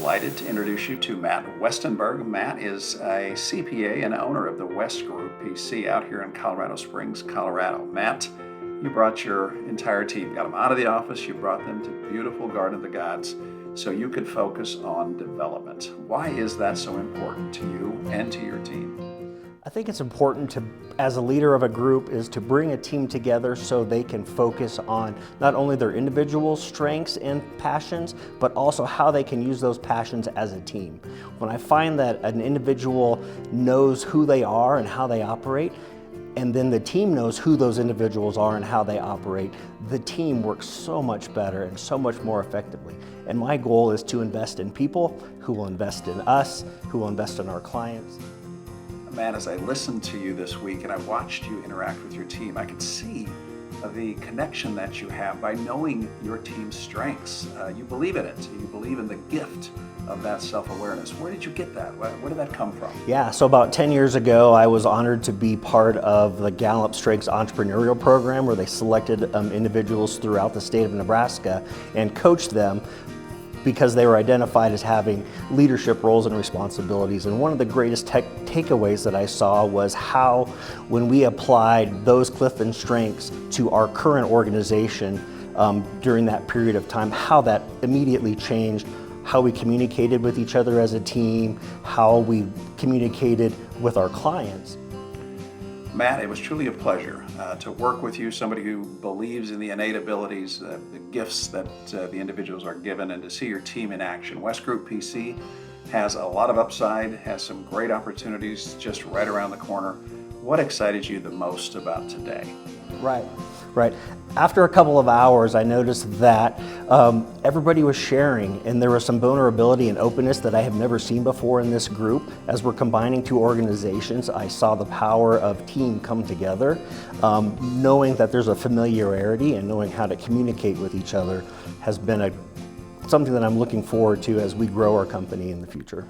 delighted to introduce you to Matt Westenburg. Matt is a CPA and owner of the West Group PC out here in Colorado Springs, Colorado. Matt, you brought your entire team, got them out of the office, you brought them to beautiful Garden of the Gods so you could focus on development. Why is that so important to you and to your team? I think it's important to, as a leader of a group, is to bring a team together so they can focus on not only their individual strengths and passions, but also how they can use those passions as a team. When I find that an individual knows who they are and how they operate, and then the team knows who those individuals are and how they operate, the team works so much better and so much more effectively. And my goal is to invest in people who will invest in us, who will invest in our clients. Matt, as I listened to you this week and I watched you interact with your team, I could see the connection that you have by knowing your team's strengths. You believe in it. You believe in the gift of that self-awareness. Where did you get that? Where did that come from? Yeah, so about 10 years ago, I was honored to be part of the Gallup Strengths Entrepreneurial Program, where they selected individuals throughout the state of Nebraska and coached them because they were identified as having leadership roles and responsibilities. And one of the greatest takeaways that I saw was how, when we applied those Clifton Strengths to our current organization during that period of time, how that immediately changed how we communicated with each other as a team, how we communicated with our clients. Matt, it was truly a pleasure to work with you, somebody who believes in the innate abilities, the gifts that the individuals are given, and to see your team in action. West Group PC has a lot of upside, has some great opportunities just right around the corner. What excited you the most about today? Right. After a couple of hours, I noticed that everybody was sharing, and there was some vulnerability and openness that I have never seen before in this group. As we're combining two organizations, I saw the power of team come together. Knowing that there's a familiarity and knowing how to communicate with each other has been something that I'm looking forward to as we grow our company in the future.